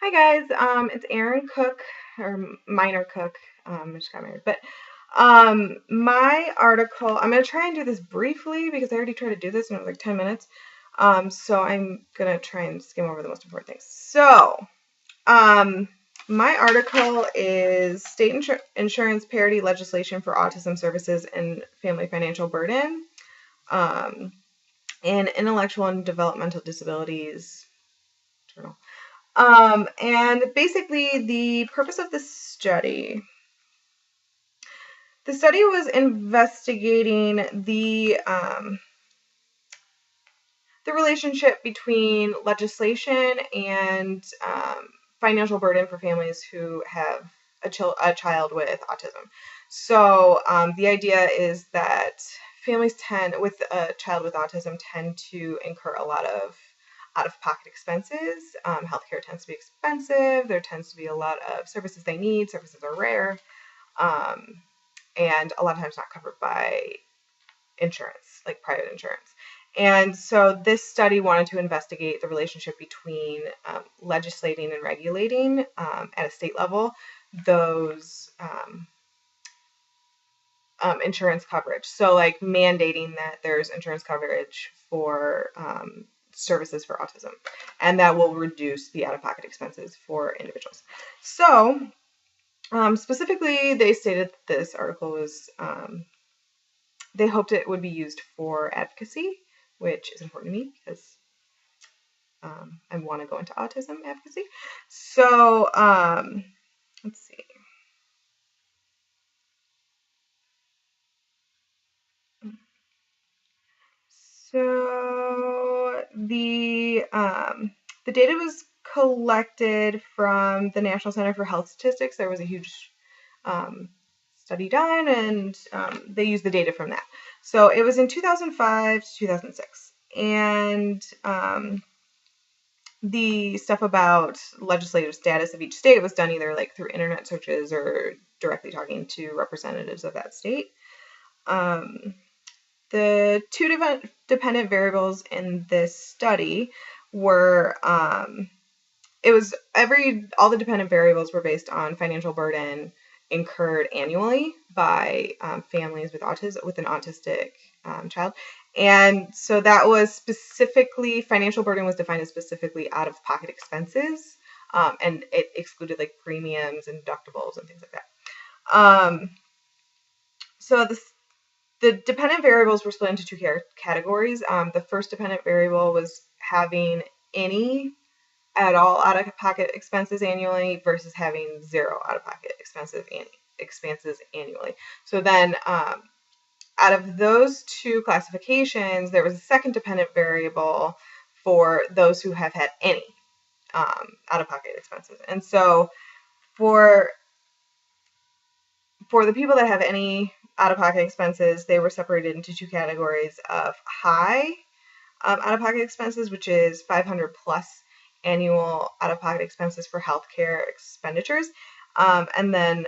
Hi guys, it's Erin Cook or Minor Cook. I just got married, but my article. I'm gonna try and do this briefly because I already tried to do this and it was like 10 minutes. So I'm gonna try and skim over the most important things. So, um, my article is insurance parity legislation for autism services and family financial burden, um, and intellectual and developmental disabilities journal. And basically, the purpose of the study was investigating the relationship between legislation and financial burden for families who have a child with autism. So the idea is that families with a child with autism tend to incur a lot of out-of-pocket expenses. Healthcare tends to be expensive. There tends to be a lot of services they need. Services are rare, um, and a lot of times not covered by insurance, like private insurance. And so this study wanted to investigate the relationship between legislating and regulating at a state level those insurance coverage. So like mandating that there's insurance coverage for services for autism, and that will reduce the out-of-pocket expenses for individuals. So specifically, they stated that this article was they hoped it would be used for advocacy, which is important to me because I want to go into autism advocacy. So let's see. So the data was collected from the National Center for Health Statistics. There was a huge study done, and they used the data from that. So it was in 2005 to 2006, and the stuff about legislative status of each state was done either like through internet searches or directly talking to representatives of that state. The two dependent variables in this study were all the dependent variables were based on financial burden incurred annually by families with an autistic child. And so that was specifically, financial burden was defined as specifically out-of-pocket expenses, and it excluded like premiums and deductibles and things like that. So the dependent variables were split into two categories. The first dependent variable was having any at all out-of-pocket expenses annually versus having zero out-of-pocket expenses annually. So then out of those two classifications, there was a second dependent variable for those who have had any out-of-pocket expenses. And so for the people that have any out-of-pocket expenses, they were separated into two categories of high out-of-pocket expenses, which is 500 plus annual out-of-pocket expenses for healthcare expenditures, and then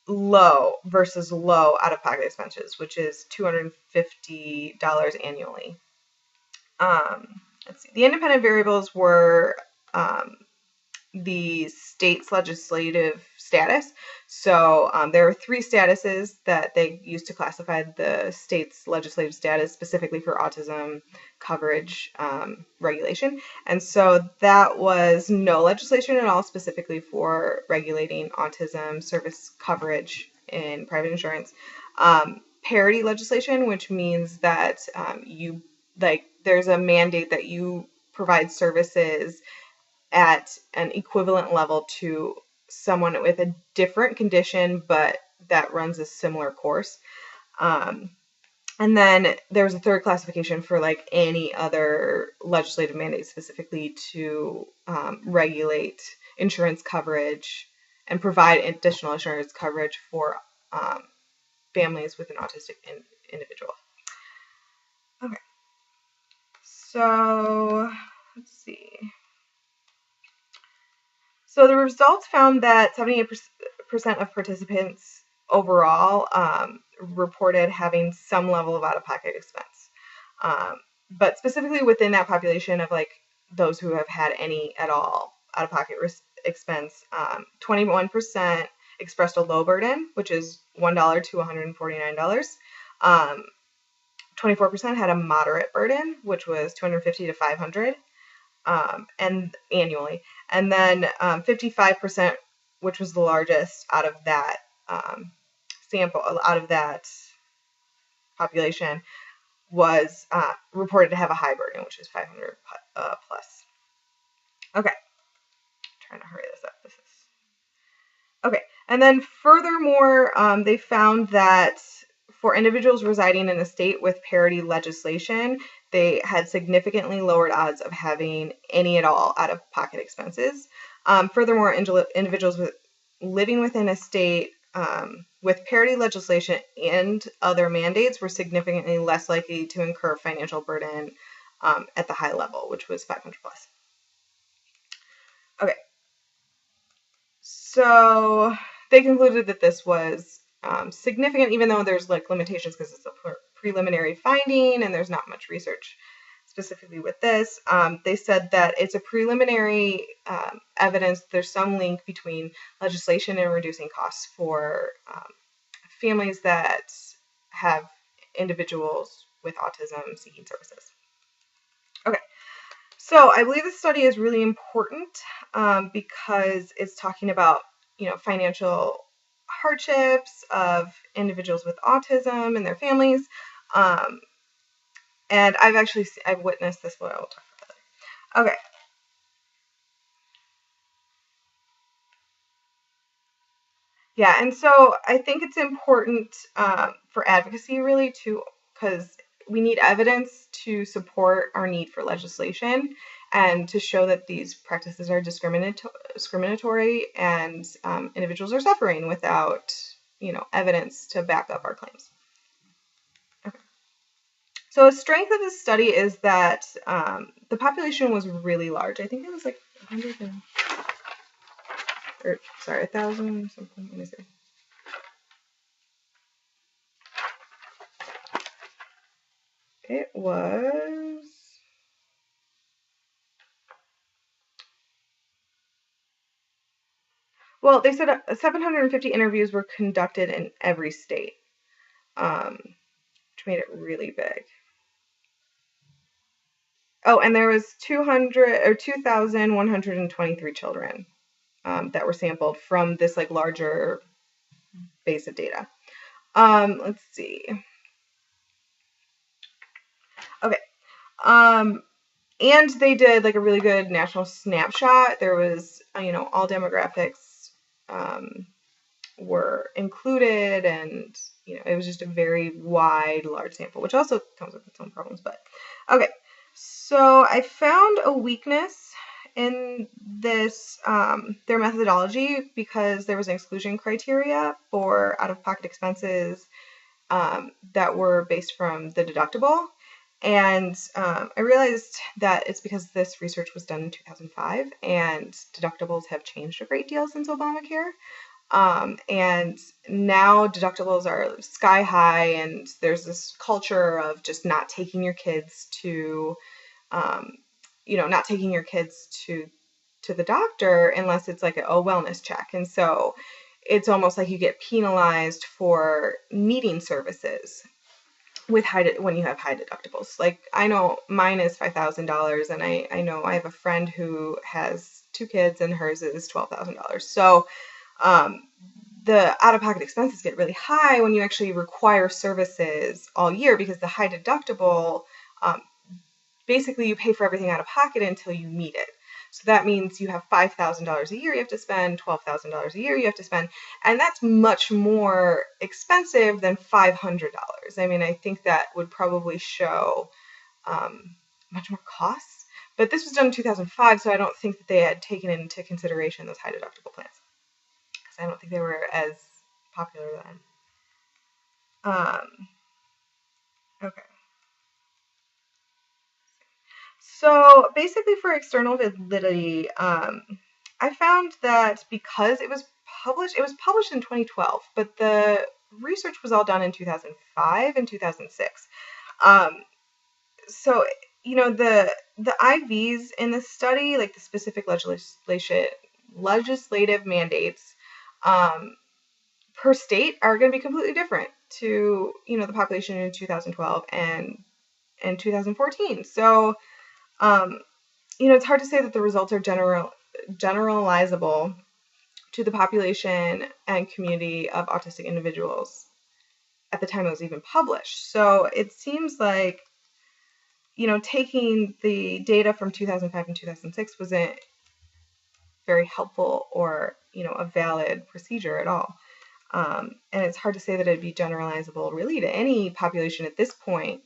low versus low out-of-pocket expenses, which is $250 annually. Let's see. The independent variables were the state's legislative status. So there are three statuses that they use to classify the state's legislative status specifically for autism coverage regulation. And so that was no legislation at all specifically for regulating autism service coverage in private insurance. Parity legislation, which means that there's a mandate that you provide services at an equivalent level to someone with a different condition, but that runs a similar course. And then there's a third classification for like any other legislative mandate specifically to regulate insurance coverage and provide additional insurance coverage for families with an autistic individual. Okay, so let's see. So the results found that 78% of participants overall reported having some level of out-of-pocket expense. But specifically within that population of like those who have had any at all out-of-pocket expense, 21% expressed a low burden, which is $1 to $149. 24% had a moderate burden, which was $250 to $500, and annually. And then 55%, which was the largest out of that population, was reported to have a high burden, which is 500 plus. Okay, trying to hurry this up. Okay, and then furthermore, they found that for individuals residing in a state with parity legislation, they had significantly lowered odds of having any at all out-of-pocket expenses. Furthermore, individuals living within a state with parity legislation and other mandates were significantly less likely to incur financial burden at the high level, which was 500 plus. Okay, so they concluded that this was significant, even though there's like limitations because it's a preliminary finding and there's not much research specifically with this. They said that it's a preliminary evidence. There's some link between legislation and reducing costs for families that have individuals with autism seeking services. Okay, so I believe this study is really important because it's talking about, financial hardships of individuals with autism and their families. And I've witnessed this, but I will talk about that. Okay. Yeah, and so I think it's important for advocacy really too, because we need evidence to support our need for legislation and to show that these practices are discriminatory and individuals are suffering without, evidence to back up our claims. Okay. So a strength of this study is that the population was really large. I think it was like 1,000 something. Let me see. It was. Well, they said 750 interviews were conducted in every state, which made it really big. Oh, and there was 2,123 children that were sampled from this like larger base of data. Let's see. Okay. And they did like a really good national snapshot. There was, all demographics were included, and it was just a very wide, large sample, which also comes with its own problems. But okay, so I found a weakness in this their methodology because there was an exclusion criteria for out-of-pocket expenses that were based from the deductible. And I realized that it's because this research was done in 2005 and deductibles have changed a great deal since Obamacare. And now deductibles are sky high, and there's this culture of just not taking your kids to, to the doctor unless it's like a wellness check. And so it's almost like you get penalized for needing services with when you have high deductibles. Like I know mine is $5,000, and I know I have a friend who has 2 kids and hers is $12,000. So the out-of-pocket expenses get really high when you actually require services all year, because the high deductible, basically you pay for everything out of pocket until you meet it. So that means you have $5,000 a year you have to spend, $12,000 a year you have to spend, and that's much more expensive than $500. I mean, I think that would probably show much more costs. But this was done in 2005, so I don't think that they had taken into consideration those high deductible plans, because I don't think they were as popular then. Okay. So basically for external validity, I found that because it was published in 2012, but the research was all done in 2005 and 2006. So, the IVs in this study, like the specific legislative mandates per state, are going to be completely different to the population in 2012 and 2014. So it's hard to say that the results are generalizable to the population and community of autistic individuals at the time it was even published. So it seems like taking the data from 2005 and 2006 wasn't very helpful or a valid procedure at all. And it's hard to say that it'd be generalizable really to any population at this point,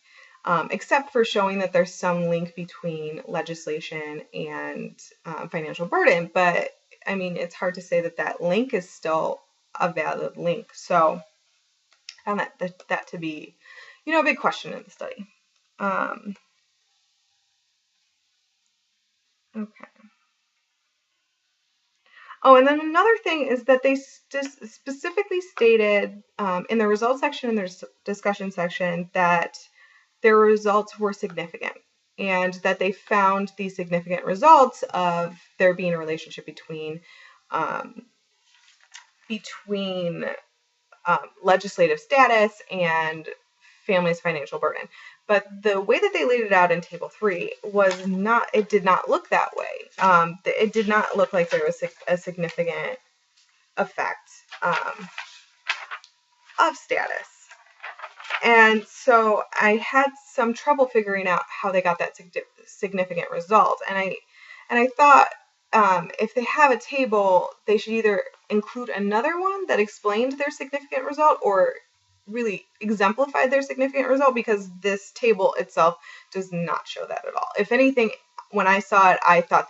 except for showing that there's some link between legislation and financial burden. But I mean, it's hard to say that that link is still a valid link. So I found that to be, a big question in the study. Okay. Oh, and then another thing is that they specifically stated in the results section and their discussion section that their results were significant and that they found these significant results of there being a relationship between legislative status and families' financial burden. But the way that they laid it out in Table 3 was not, it did not look that way. It did not look like there was a significant effect of status. And so I had some trouble figuring out how they got that significant result. And I thought if they have a table, they should either include another one that explained their significant result or really exemplified their significant result, because this table itself does not show that at all. If anything, when I saw it, I thought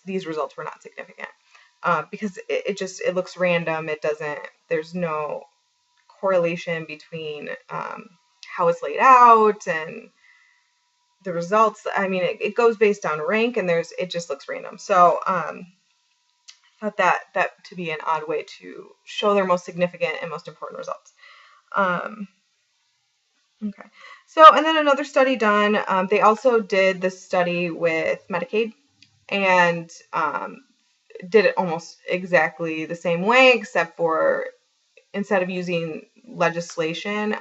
these results were not significant because it looks random. There's no correlation between how it's laid out and the results. I mean, it goes based on rank, and it just looks random. So I thought that to be an odd way to show their most significant and most important results. Okay. So, and then another study done, they also did this study with Medicaid and did it almost exactly the same way, except for instead of using legislation,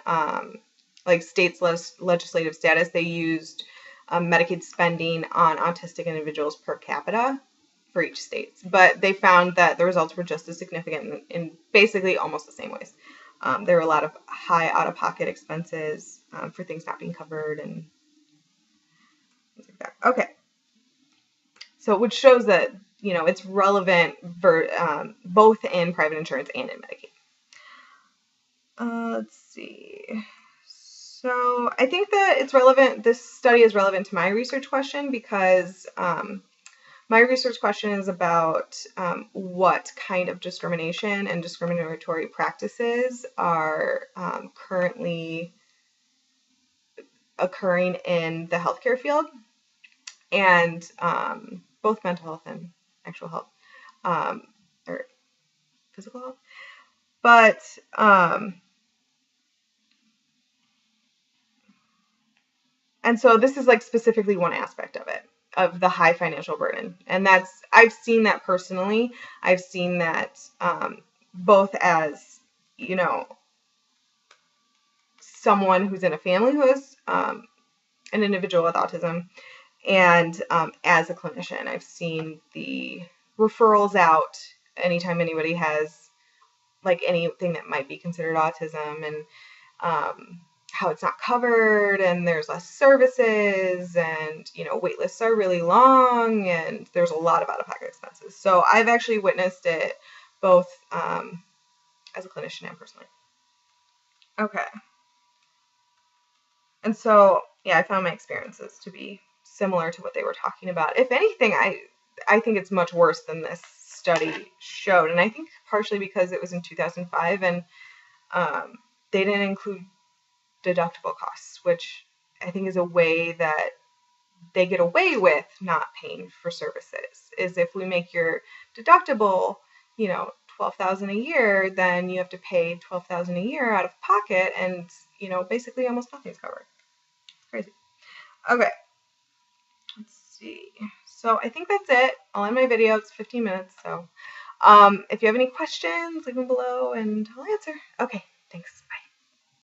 like states' legislative status, they used Medicaid spending on autistic individuals per capita for each state. But they found that the results were just as significant in basically almost the same ways. There were a lot of high out-of-pocket expenses for things not being covered and things like that. Okay. So which shows that, it's relevant for both in private insurance and in Medicaid. Let's see. So I think that it's relevant. This study is relevant to my research question because my research question is about what kind of discrimination and discriminatory practices are currently occurring in the healthcare field, and both mental health and actual health, or physical health. But and so this is like specifically one aspect of it, of the high financial burden. And I've seen that personally. I've seen that both as, someone who's in a family who has an individual with autism, and as a clinician, I've seen the referrals out anytime anybody has like anything that might be considered autism, and how it's not covered and there's less services, and wait lists are really long, and there's a lot of out-of-pocket expenses. So I've actually witnessed it both as a clinician and personally. Okay. And so yeah, I found my experiences to be similar to what they were talking about. If anything, I think it's much worse than this study showed, and I think partially because it was in 2005 and they didn't include deductible costs, which I think is a way that they get away with not paying for services. Is if we make your deductible, $12,000 a year, then you have to pay $12,000 a year out of pocket, and basically almost nothing's covered. It's crazy. Okay, let's see. So I think that's it. I'll end my video. It's 15 minutes, so if you have any questions, leave them below and I'll answer. Okay.